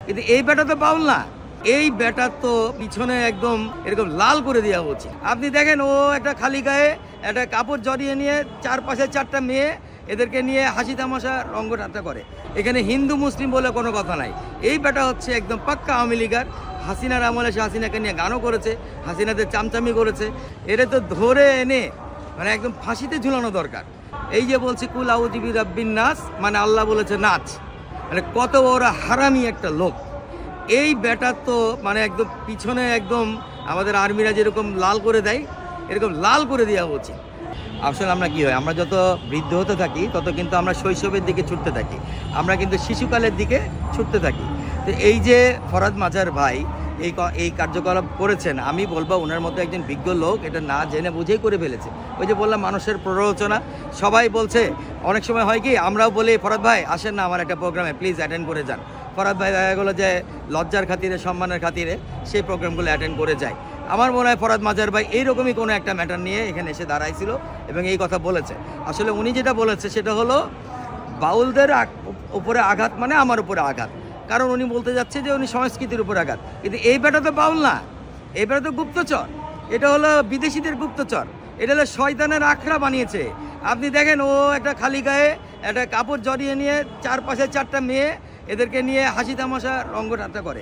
কিন্তু এই বেটা তো বাউল না, এই বেটার তো পিছনে একদম এরকম লাল করে দেওয়া উচিত। আপনি দেখেন, ও একটা খালি গায়ে একটা কাপড় জড়িয়ে নিয়ে চারপাশে চারটা মেয়ে, এদেরকে নিয়ে হাসি তামাশা রঙ্গঠাট্টা করে। এখানে হিন্দু মুসলিম বলে কোনো কথা নাই। এই বেটা হচ্ছে একদম পাক্কা আওয়ামী লীগার। হাসিনার আমলে সে হাসিনাকে নিয়ে গানও করেছে, হাসিনাদের চামচামি করেছে। এরা তো ধরে এনে মানে একদম ফাঁসিতে ঝুলানো দরকার। এই যে বলছি কুল আউযু বিরাব্বিন নাস, মানে আল্লাহ বলেছে নাচ, মানে কত ওরা হারামি একটা লোক। এই বেটা তো মানে একদম পিছনে একদম আমাদের আর্মিরা যেরকম লাল করে দেয়, এরকম লাল করে দেওয়া উচিত। আসলে আমরা কি হয়, আমরা যত বৃদ্ধ হতে থাকি তত কিন্তু আমরা শৈশবের দিকে ছুটতে থাকি, আমরা কিন্তু শিশুকালের দিকে ছুটতে থাকি। তো এই যে ফরহাদ মাজার ভাই এই কার্যকলাপ করেছেন, আমি বলবো ওনার মতো একজন বিজ্ঞ লোক এটা না জেনে বুঝেই করে ফেলেছে। ওই যে বললাম মানুষের প্ররোচনা, সবাই বলছে। অনেক সময় হয় কি, আমরাও বলি ফরহাদ ভাই আসেন না আমার একটা প্রোগ্রামে, প্লিজ অ্যাটেন্ড করে যান। ফরহাদ ভাই দেখা গেলো যে লজ্জার খাতিরে সম্মানের খাতিরে সেই প্রোগ্রামগুলো অ্যাটেন্ড করে যায়। আমার মনে হয় ফরহাদ মাজার ভাই এইরকমই কোনো একটা ম্যাটার নিয়ে এখানে এসে দাঁড়াইছিল এবং এই কথা বলেছে। আসলে উনি যেটা বলেছে সেটা হলো বাউলদের উপরে আঘাত মানে আমার উপরে আঘাত, কারণ উনি বলতে যাচ্ছে যে উনি সংস্কৃতির উপরে আঘাত। কিন্তু এই বেটা তো বাউল না, এই বেটা তো গুপ্তচর। এটা হলো বিদেশিদের গুপ্তচর, এটা হলো শয়তানের আখড়া বানিয়েছে। আপনি দেখেন, ও একটা খালি গায়ে একটা কাপড় জড়িয়ে নিয়ে চারপাশে চারটা মেয়ে, এদেরকে নিয়ে হাসি তামাশা রঙ্গঠাট্টা করে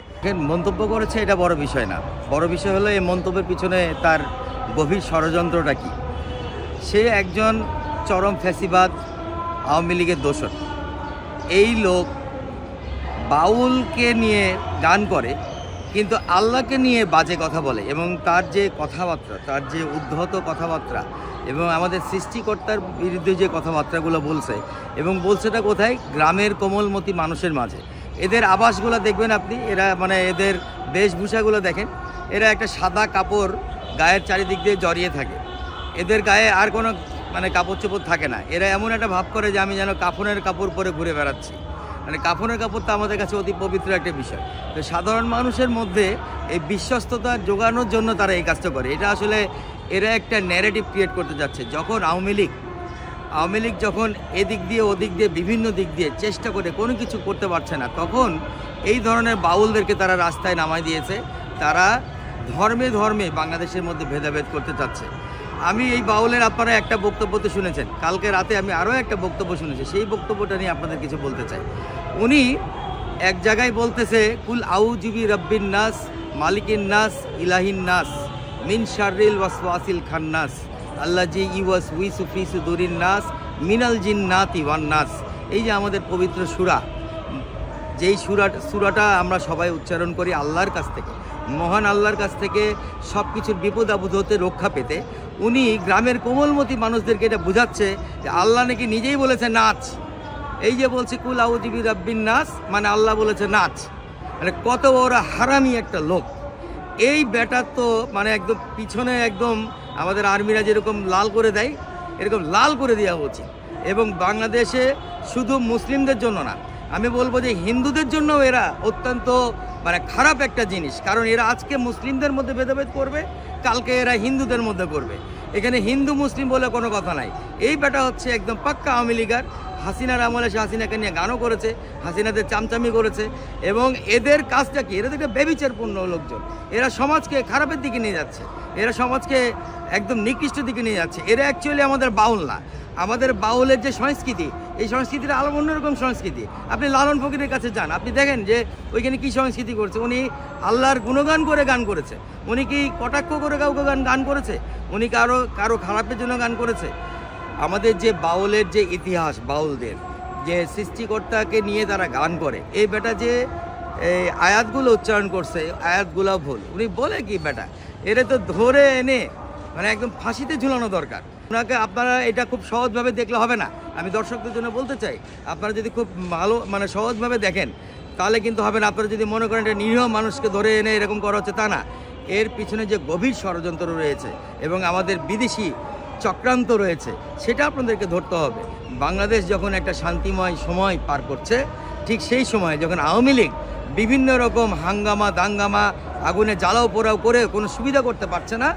মন্তব্য করেছে। এটা বড় বিষয় না, বড় বিষয় হলো এই মন্তব্যের পিছনে তার গভীর ষড়যন্ত্রটা কি। সে একজন চরম ফ্যাসিবাদ আওয়ামী লীগের দোসর। এই লোক বাউলকে নিয়ে গান করে কিন্তু আল্লাহকে নিয়ে বাজে কথা বলে, এবং তার যে কথাবার্তা, তার যে উদ্ধত কথাবার্তা এবং আমাদের সৃষ্টিকর্তার বিরুদ্ধে যে কথাবার্তাগুলো বলছে, এবং বলছেটা কোথায়, গ্রামের কোমলমতি মানুষের মাঝে। এদের আবাসগুলো দেখবেন আপনি, এরা মানে এদের বেশভূষাগুলো দেখেন, এরা একটা সাদা কাপড় গায়ের চারিদিক দিয়ে জড়িয়ে থাকে, এদের গায়ে আর কোনো মানে কাপড় চোপড় থাকে না। এরা এমন একটা ভাব করে যে আমি যেন কাফনের কাপড় পরে ঘুরে বেড়াচ্ছি। মানে কাফনের কাপড় তো আমাদের কাছে অতি পবিত্র একটা বিষয়। তো সাধারণ মানুষের মধ্যে এই বিশ্বস্ততা জোগানোর জন্য তারা এই কাজটা করে। এটা আসলে এরা একটা ন্যারেটিভ ক্রিয়েট করতে যাচ্ছে। যখন আওয়ামী লীগ যখন এদিক দিয়ে ওদিক দিয়ে বিভিন্ন দিক দিয়ে চেষ্টা করে কোনো কিছু করতে পারছে না, তখন এই ধরনের বাউলদেরকে তারা রাস্তায় নামাই দিয়েছে। তারা ধর্মে ধর্মে বাংলাদেশের মধ্যে ভেদাভেদ করতে চাচ্ছে। আমি এই বাউলের আপনারা একটা বক্তব্য তো শুনেছেন, কালকে রাতে আমি আরও একটা বক্তব্য শুনেছি, সেই বক্তব্যটা নিয়ে আপনাদের কিছু বলতে চাই। উনি এক জায়গায় বলতেছে কুল আউযু বিরাব্বিন নাস মালিকিন নাস ইলাহিন নাস মিন শাররিল ওয়াসওয়াসিল খান্নাস আল্লাযী ইউওয়াসউইসু ফি সুদুরিন নাস মিনাল জিন্নাতি ওয়ান নাস। এই যে আমাদের পবিত্র সূরা, যেই সূরাটা আমরা সবাই উচ্চারণ করি আল্লাহর কাছ থেকে, মহান আল্লাহর কাছ থেকে সব কিছুর বিপদ আপদ হতে রক্ষা পেতে, উনি গ্রামের কোমলমতি মানুষদেরকে এটা বোঝাচ্ছে যে আল্লাহ নাকি নিজেই বলেছে নাচ। এই যে বলছি কুল আউযু বিরাব্বিন নাস, মানে আল্লাহ বলেছে নাচ, মানে কত ওরা হারামি একটা লোক। এই বেটা তো মানে একদম পিছনে একদম আমাদের আর্মিরা যেরকম লাল করে দেয়, এরকম লাল করে দেওয়া উচিত। এবং বাংলাদেশে শুধু মুসলিমদের জন্য না, আমি বলবো যে হিন্দুদের জন্য এরা অত্যন্ত মানে খারাপ একটা জিনিস। কারণ এরা আজকে মুসলিমদের মধ্যে ভেদাভেদ করবে, কালকে এরা হিন্দুদের মধ্যে করবে। এখানে হিন্দু মুসলিম বলে কোনো কথা নাই। এই বেটা হচ্ছে একদম পাক্কা আওয়ামী লীগার। হাসিনার আমলে সে হাসিনাকে নিয়ে গানও করেছে, হাসিনাদের চামচামি করেছে। এবং এদের কাজটা কি, এরা দেখে ব্যভিচারপূর্ণ লোকজন। এরা সমাজকে খারাপের দিকে নিয়ে যাচ্ছে, এরা সমাজকে একদম নিকৃষ্ট দিকে নিয়ে যাচ্ছে। এরা অ্যাকচুয়ালি আমাদের বাউল না। আমাদের বাউলের যে সংস্কৃতি, এই সংস্কৃতিটা আলাদা অন্যরকম সংস্কৃতি। আপনি লালন ফকিরের কাছে যান, আপনি দেখেন যে ওইখানে কী সংস্কৃতি করছে। উনি আল্লাহর গুণগান করে গান করেছে। উনি কি কটাক্ষ করে কাউকে গান করেছে? উনি কারো খারাপের জন্য গান করেছে? আমাদের যে বাউলের যে ইতিহাস, বাউলদের যে সৃষ্টিকর্তাকে নিয়ে তারা গান করে, এই বেটা যে এই আয়াতগুলো উচ্চারণ করছে, আয়াতগুলো ভুল। উনি বলে কি বেটা, এরা তো ধরে এনে মানে একদম ফাঁসিতে ঝুলানো দরকার। ওনাকে আপনারা এটা খুব সহজভাবে দেখলে হবে না। আমি দর্শকদের জন্য বলতে চাই, আপনারা যদি খুব ভালো মানে সহজভাবে দেখেন তাহলে কিন্তু হবে না। আপনারা যদি মনে করেন এটা নিরীহ মানুষকে ধরে এনে এরকম করা হচ্ছে, তা না। এর পিছনে যে গভীর ষড়যন্ত্র রয়েছে এবং আমাদের বিদেশি চক্রান্ত রয়েছে, সেটা আপনাদেরকে ধরতে হবে। বাংলাদেশ যখন একটা শান্তিময় সময় পার করছে, ঠিক সেই সময় যখন আওয়ামী লীগ বিভিন্ন রকম হাঙ্গামা দাঙ্গামা আগুনে জ্বালাও পোড়াও করে কোনো সুবিধা করতে পারছে না,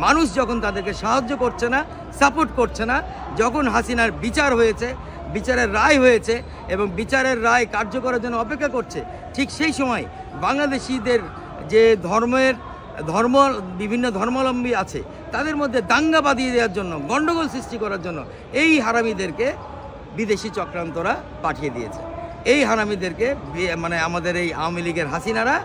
মানুষ যখন তাদেরকে সাহায্য করছে না, সাপোর্ট করছে না, যখন হাসিনার বিচার হয়েছে, বিচারের রায় হয়েছে এবং বিচারের রায় কার্যকরের জন্য অপেক্ষা করছে, ঠিক সেই সময় বাংলাদেশিদের যে বিভিন্ন ধর্মাবলম্বী আছে তাদের মধ্যে দাঙ্গা বাঁধিয়ে দেওয়ার জন্য, গণ্ডগোল সৃষ্টি করার জন্য এই হারামিদেরকে বিদেশি চক্রান্তরা পাঠিয়ে দিয়েছে। এই হারামিদেরকে মানে আমাদের এই আওয়ামী লীগের হাসিনারা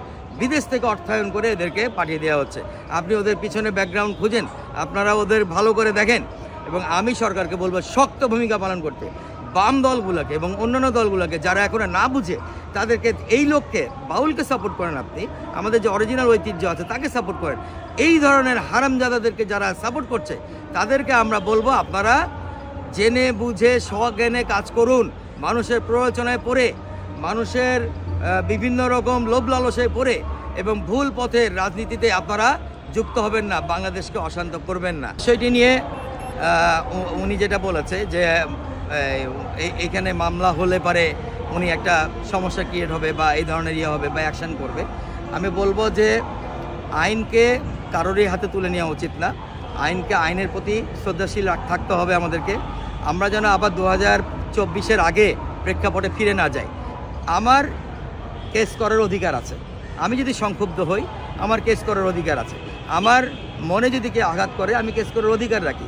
বিদেশ থেকে অর্থায়ন করে এদেরকে পাঠিয়ে দেওয়া হচ্ছে। আপনি ওদের পিছনে ব্যাকগ্রাউন্ড খুঁজেন, আপনারা ওদের ভালো করে দেখেন। এবং আমি সরকারকে বলবো শক্ত ভূমিকা পালন করতে, বাম দলগুলোকে এবং অন্যান্য দলগুলোকে যারা এখনো না বুঝে তাদেরকে, এই লোককে বাউলকে সাপোর্ট করেন, আপনি আমাদের যে অরিজিনাল ঐতিহ্য আছে তাকে সাপোর্ট করেন, এই ধরনের হারামজাদাদেরকে যারা সাপোর্ট করছে তাদেরকে আমরা বলবো আপনারা জেনে বুঝে সজ্ঞানে কাজ করুন। মানুষের প্ররোচনায় পড়ে, মানুষের বিভিন্ন রকম লোভ লালসায় পড়ে এবং ভুল পথের রাজনীতিতে আপনারা যুক্ত হবেন না, বাংলাদেশকে অশান্ত করবেন না। সেটি নিয়ে উনি যেটা বলেছে যে এখানে মামলা হলে পারে উনি একটা সমস্যা ক্রিয়েট হবে বা এই ধরনের ইয়ে হবে বা অ্যাকশন করবে। আমি বলবো যে আইনকে কারোরই হাতে তুলে নেওয়া উচিত না, আইনকে আইনের প্রতি শ্রদ্ধাশীল থাকতে হবে আমাদেরকে। আমরা যেন আবার 2024-এর আগে প্রেক্ষাপটে ফিরে না যাই। আমার কেস করার অধিকার আছে, আমি যদি সংক্ষুব্ধ হই আমার কেস করার অধিকার আছে, আমার মনে যদি কেউ আঘাত করে আমি কেস করার অধিকার রাখি।